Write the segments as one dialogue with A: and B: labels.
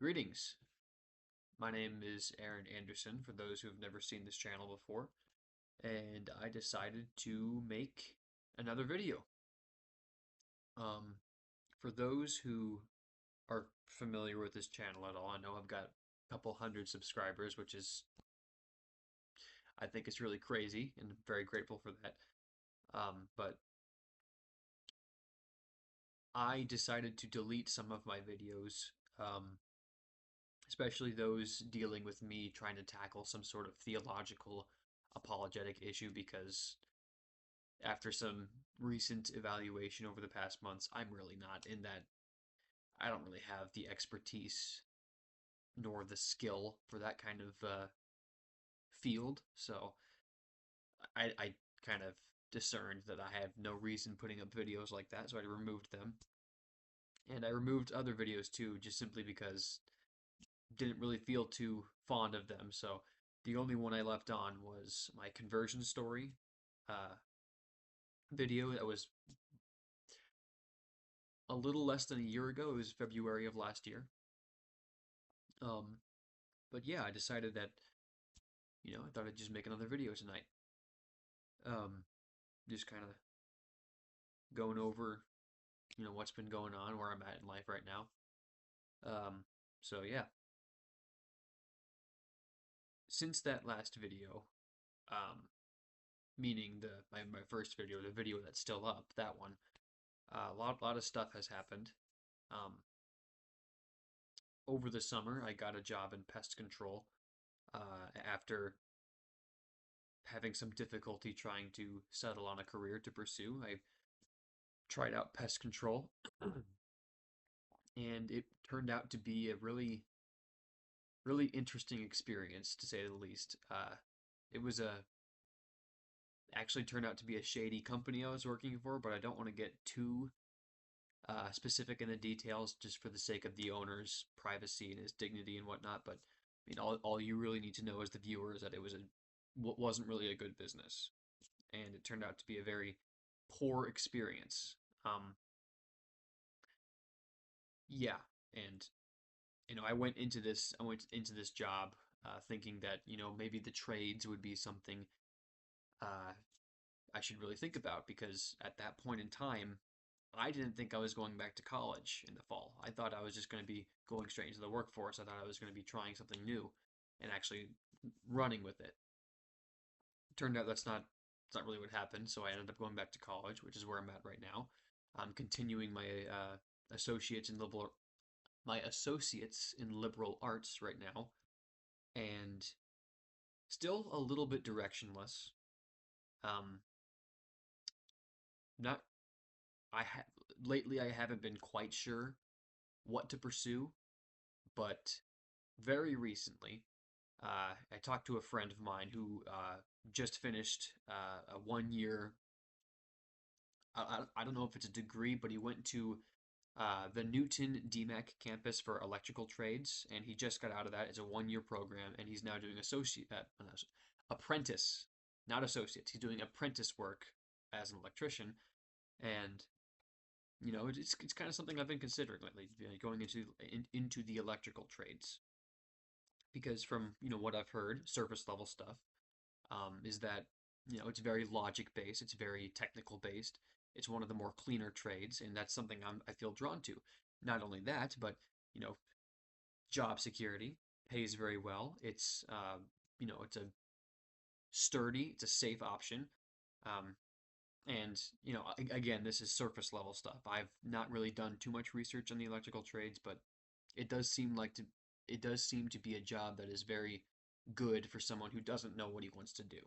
A: Greetings. My name is Aaron Anderson, for those who have never seen this channel before, and I decided to make another video. Um, for those who are familiar with this channel at all, I know I've got a couple hundred subscribers, which is, I think it's really crazy, and I'm very grateful for that. But I decided to delete some of my videos, especially those dealing with me trying to tackle some sort of theological apologetic issue because after some recent evaluation over the past months, I'm really not in that. I don't really have the expertise nor the skill for that kind of field. So I kind of discerned that I have no reason putting up videos like that, so I removed them. And I removed other videos too, just simply because didn't really feel too fond of them. So the only one I left on was my conversion story uh, video that was a little less than a year ago. It was February of last year. Um, but yeah, I decided that, I thought I'd just make another video tonight. Um, just kind of going over, what's been going on, where I'm at in life right now. So yeah, since that last video, um, meaning my first video, the video that's still up, that one, a lot of stuff has happened. Um, Over the summer, I got a job in pest control after having some difficulty trying to settle on a career to pursue. I tried out pest control, and it turned out to be a really interesting experience, to say the least. It was a actually turned out to be a shady company I was working for, but I don't want to get too specific in the details just for the sake of the owner's privacy and his dignity and whatnot. But I mean, all you really need to know as the viewer is that it wasn't really a good business, and it turned out to be a very poor experience. Um, yeah, and I went into this job thinking that maybe the trades would be something uh, I should really think about because at that point in time, I didn't think I was going back to college in the fall. I thought I was just going to be going straight into the workforce. I thought I was going to be trying something new and actually running with it. Turned out that's not really what happened. So I ended up going back to college, which is where I'm at right now. I'm continuing associates in liberal my associates in liberal arts right now, and still a little bit directionless. Um, not I ha Lately I haven't been quite sure what to pursue, but very recently, I talked to a friend of mine who just finished a 1 year. I don't know if it's a degree, but he went to the Newton DMAC campus for electrical trades, and he just got out of that. It's a 1 year program, and he's now doing apprentice, not associates. He's doing apprentice work as an electrician, and it's kind of something I've been considering lately, going into the electrical trades, because from what I've heard, surface level stuff, is that it's very logic based, it's very technical based. It's one of the more cleaner trades, and that's something I feel drawn to. Not only that, but you know, job security pays very well. It's a sturdy, it's a safe option. Um, and again, this is surface level stuff. I've not really done too much research on the electrical trades, but it does seem like to it does seem to be a job that is very good for someone who doesn't know what he wants to do.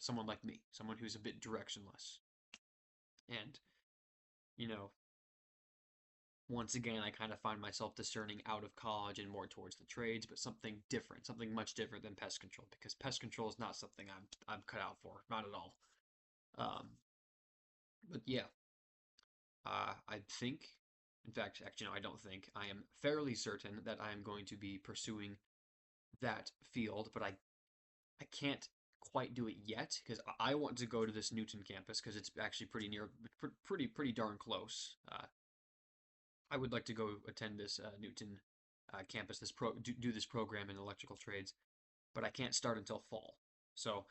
A: Someone like me, someone who's a bit directionless. And, you know, once again, I kind of find myself discerning out of college and more towards the trades, but something different, something much different than pest control, because pest control is not something I'm cut out for, not at all. Um, but yeah, I think, in fact, actually, no, I don't think. I am fairly certain that I am going to be pursuing that field, but I can't quite do it yet because I want to go to this Newton campus because it's actually pretty near, pretty darn close. I would like to go attend this Newton campus do this program in electrical trades, but I can't start until fall. So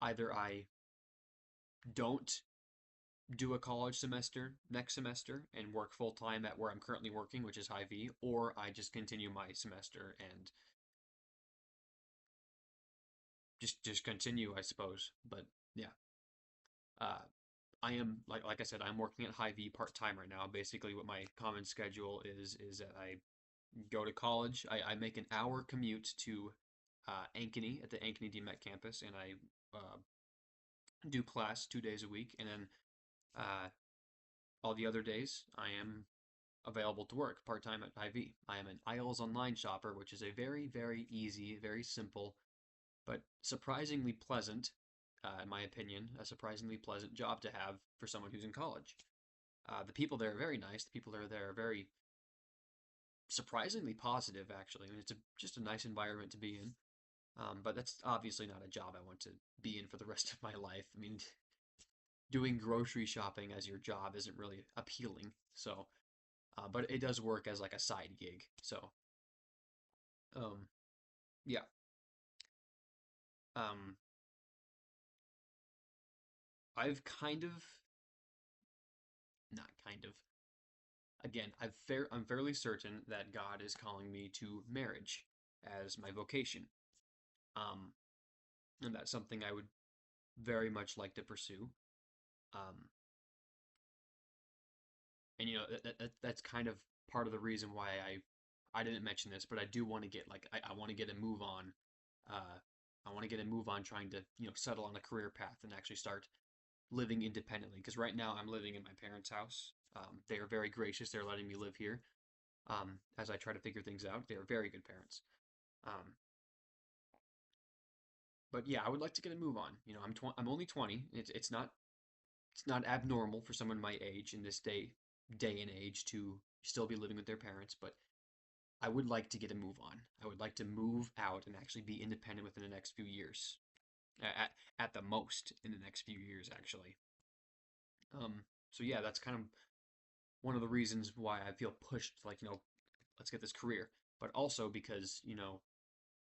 A: either I don't do a college semester next semester and work full time at where I'm currently working, which is Hy-Vee, or I just continue my semester and just continue, I suppose. But yeah, uh, I am like I said, I'm working at Hy-Vee part time right now. Basically, what my common schedule is that I go to college. I make an hour commute to Ankeny at the Ankeny DMET campus, and I do class 2 days a week, and then uh, all the other days I am available to work part time at Hy-Vee. I am an IELTS online shopper, which is a very easy, very simple, but surprisingly pleasant, in my opinion, a surprisingly pleasant job to have for someone who's in college. The people there are very nice. The people that are there are very surprisingly positive, actually. I mean, just a nice environment to be in. But that's obviously not a job I want to be in for the rest of my life. I mean, doing grocery shopping as your job isn't really appealing. So, but it does work as like a side gig. So, um, yeah. Um, I've kind of, not kind of, again, I'm fairly certain that God is calling me to marriage as my vocation. Um, and that's something I would very much like to pursue. Um, and that's kind of part of the reason why I didn't mention this, but I do want to get like I want to get a move on. Uh, I want to get a move on trying to settle on a career path and actually start living independently. Because right now I'm living in my parents' house. They are very gracious. They're letting me live here as I try to figure things out. They are very good parents. Um, but yeah, I would like to get a move on. I'm only 20. It's not abnormal for someone my age in this day and age to still be living with their parents, but I would like to get a move on. I would like to move out and actually be independent within the next few years. At the most in the next few years, actually. So yeah, that's kind of one of the reasons why I feel pushed, like, let's get this career. But also because,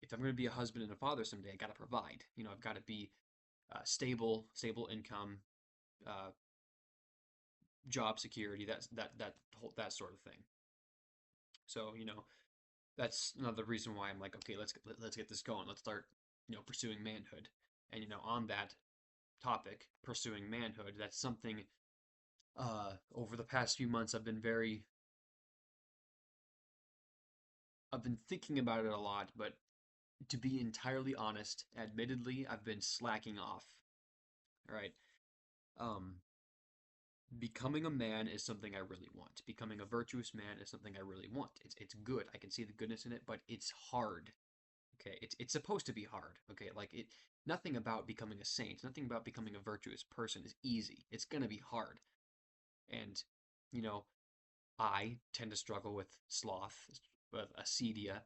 A: if I'm going to be a husband and a father someday, I got to provide. I've got to be stable income, uh, job security, that sort of thing. So, that's another reason why I'm like, okay, let's get this going. Let's start, pursuing manhood. And on that topic, pursuing manhood, that's something over the past few months I've been thinking about it a lot, but to be entirely honest, admittedly, I've been slacking off. All right. Um, Becoming a man is something I really want. Becoming a virtuous man is something I really want. It's good. I can see the goodness in it, but it's hard. Okay, it's supposed to be hard. Okay, like nothing about becoming a saint, nothing about becoming a virtuous person is easy. It's gonna be hard. And, you know, I tend to struggle with sloth, with acedia,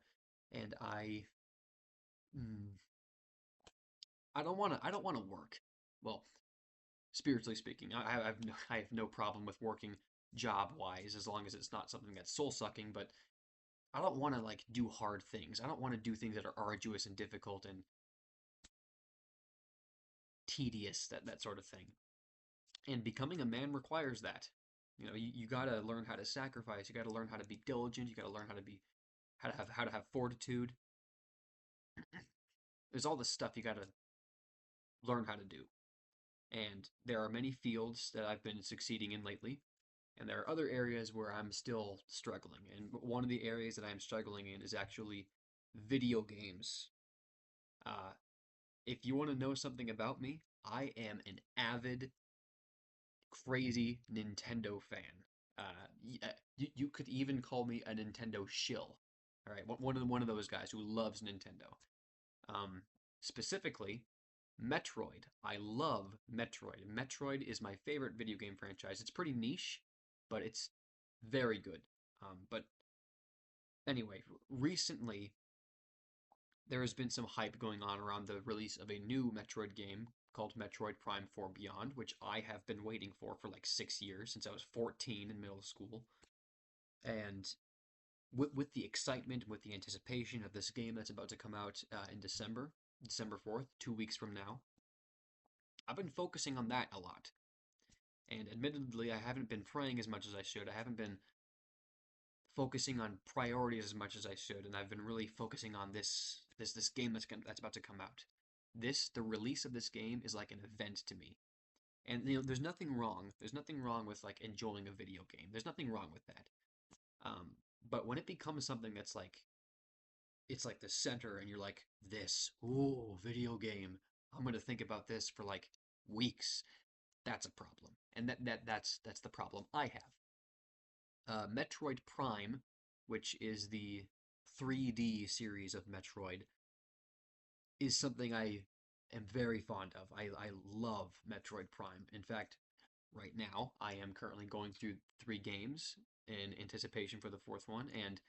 A: and mm, I don't wanna work. Well, spiritually speaking, I have no problem with working job wise as long as it's not something that's soul sucking, but I don't want to like do hard things. I don't want to do things that are arduous and difficult and tedious, that sort of thing. And becoming a man requires that. You got to learn how to sacrifice. You got to learn how to be diligent. You got to learn how to have fortitude. There's all this stuff you got to learn how to do. And there are many fields that I've been succeeding in lately, and there are other areas where I'm still struggling. And one of the areas that I'm struggling in is actually video games. Uh, if you want to know something about me, I am an avid, crazy Nintendo fan. You could even call me a Nintendo shill. All right, one of those guys who loves Nintendo. Um, Specifically, Metroid. I love Metroid. Metroid is my favorite video game franchise. It's pretty niche, but it's very good. But anyway, recently there has been some hype going on around the release of a new Metroid game called Metroid Prime 4 Beyond, which I have been waiting for like 6 years since I was 14 in middle school. And with the excitement, with the anticipation of this game that's about to come out in December 4th, 2 weeks from now, I've been focusing on that a lot. And admittedly, I haven't been praying as much as I should. I haven't been focusing on priorities as much as I should, and I've been really focusing on this game that's about to come out. The release of this game is like an event to me. And there's nothing wrong. There's nothing wrong with like enjoying a video game. There's nothing wrong with that. Um, but when it becomes something that's like it's like the center, and you're like ooh, video game. I'm gonna think about this for like weeks. That's a problem, and that's the problem I have. Metroid Prime, which is the 3D series of Metroid, is something I am very fond of. I love Metroid Prime. In fact, right now I am currently going through 3 games in anticipation for the fourth one, and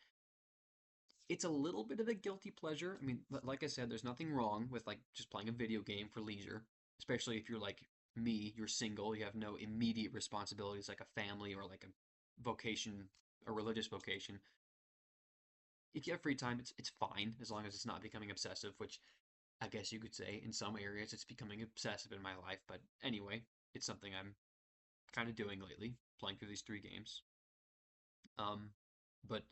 A: it's a little bit of a guilty pleasure. I mean, like I said, there's nothing wrong with like just playing a video game for leisure, especially if you're like me, you're single, you have no immediate responsibilities like a family or like a vocation, a religious vocation. If you have free time, it's fine as long as it's not becoming obsessive, which I guess you could say in some areas it's becoming obsessive in my life. But anyway, it's something I'm kind of doing lately, playing through these 3 games. Um, but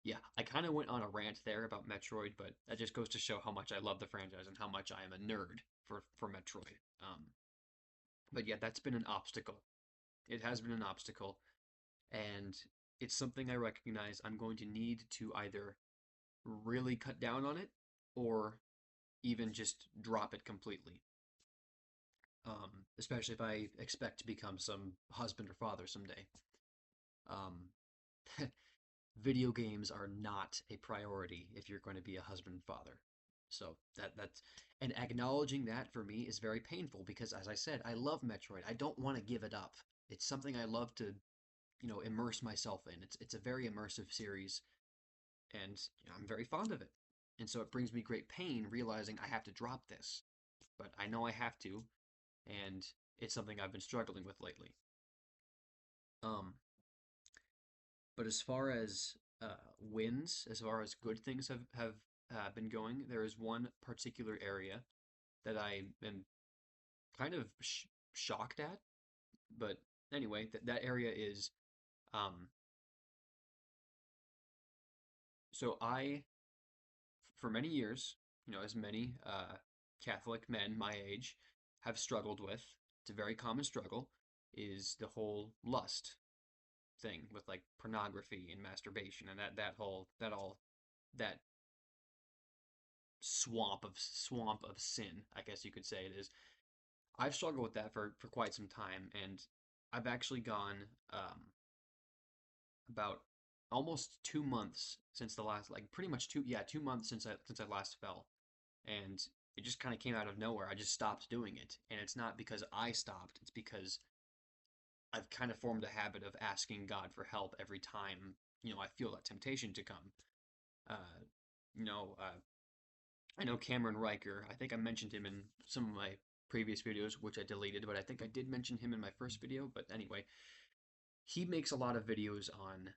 A: yeah, I kind of went on a rant there about Metroid, but that just goes to show how much I love the franchise and how much I am a nerd for Metroid. But yeah, that's been an obstacle. It has been an obstacle, and it's something I recognize I'm going to need to either really cut down on it or even just drop it completely. Especially if I expect to become some husband or father someday. Um, Video games are not a priority if you're going to be a husband and father. So that's and acknowledging that for me is very painful because as I said, I love Metroid. I don't want to give it up. It's something I love to, immerse myself in. It's a very immersive series, and I'm very fond of it. And so it brings me great pain realizing I have to drop this. But I know I have to, and it's something I've been struggling with lately. Um, But as far as wins, as far as good things have been going, there is one particular area that I am kind of shocked at. But anyway, that area is um, so for many years, as many Catholic men my age have struggled with. It's a very common struggle. Is the whole lust thing with like pornography and masturbation and that swamp of sin, I guess you could say it is. I've struggled with that for quite some time, and I've actually gone about almost 2 months since the last, like pretty much 2 months since I last fell, and it just kind of came out of nowhere. I just stopped doing it, and it's not because I stopped. It's because I've kind of formed a habit of asking God for help every time I feel that temptation to come. Uh, you know, uh, I know Cameron Riker. I think I mentioned him in some of my previous videos, which I deleted, but I think I did mention him in my first video. But anyway, he makes a lot of videos on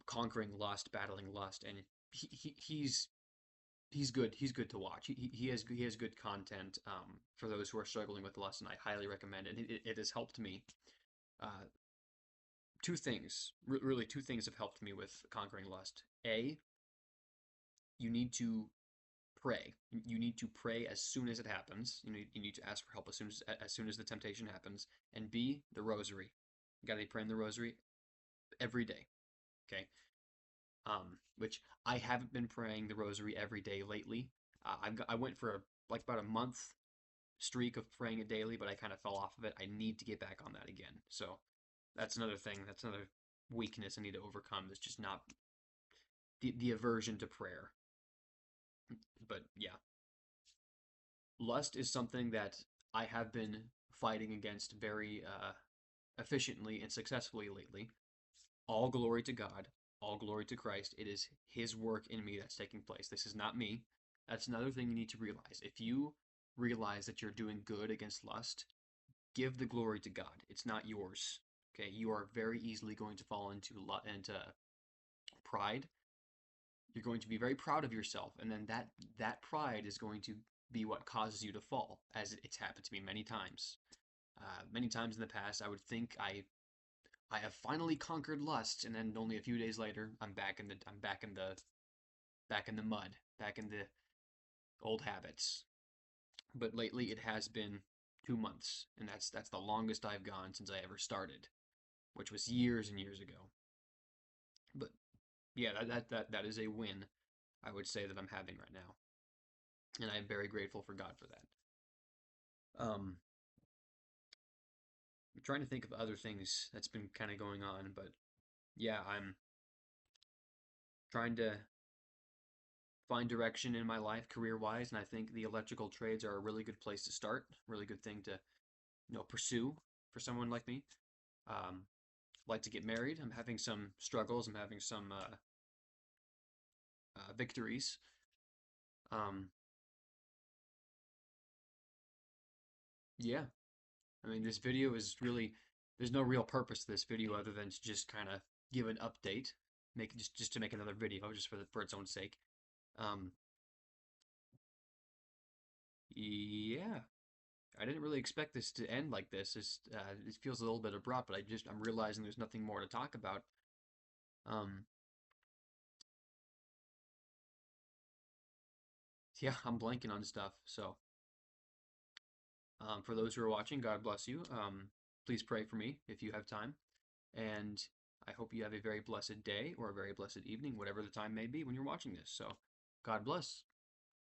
A: conquering lust, battling lust, and he's good. He's good to watch. He has good content for those who are struggling with lust, and I highly recommend it. It has helped me. Uh, Two things, really, two things have helped me with conquering lust. A, you need to pray. You need to pray as soon as it happens. You need to ask for help as soon as the temptation happens. And B, the rosary. You got to be praying the rosary every day. Okay. Which I haven't been praying the rosary every day lately. I went for like about a month streak of praying it daily, but I kind of fell off of it. I need to get back on that again. So that's another thing. That's another weakness I need to overcome. Is just not the aversion to prayer. But yeah, lust is something that I have been fighting against very efficiently and successfully lately. All glory to God, all glory to Christ. It is His work in me that's taking place. This is not me. That's another thing you need to realize. If you realize that you're doing good against lust, give the glory to God. It's not yours. Okay, you are very easily going to fall into pride. You're going to be very proud of yourself, and then that pride is going to be what causes you to fall, as it's happened to me many times. Many times in the past, I would think I have finally conquered lust, and then only a few days later, back in the mud, back in the old habits. But lately, it has been 2 months, and that's the longest I've gone since I ever started, which was years and years ago. But yeah, that is a win I would say that I'm having right now, and I am very grateful for God for that. I'm trying to think of other things that's been kind of going on, but yeah, I'm trying to find direction in my life career wise, and I think the electrical trades are a really good place to start, really good thing to pursue for someone like me. Um, like to get married. I'm having some struggles. I'm having some victories. Um, yeah, I mean, this video is really, there's no real purpose to this video other than to just kind of give an update, make just to make another video just for its own sake. Um, yeah, I didn't really expect this to end like this. It feels a little bit abrupt, but I'm realizing there's nothing more to talk about. Um, yeah, I'm blanking on stuff. So, for those who are watching, God bless you. Please pray for me if you have time. And I hope you have a very blessed day or a very blessed evening, whatever the time may be when you're watching this. So, God bless.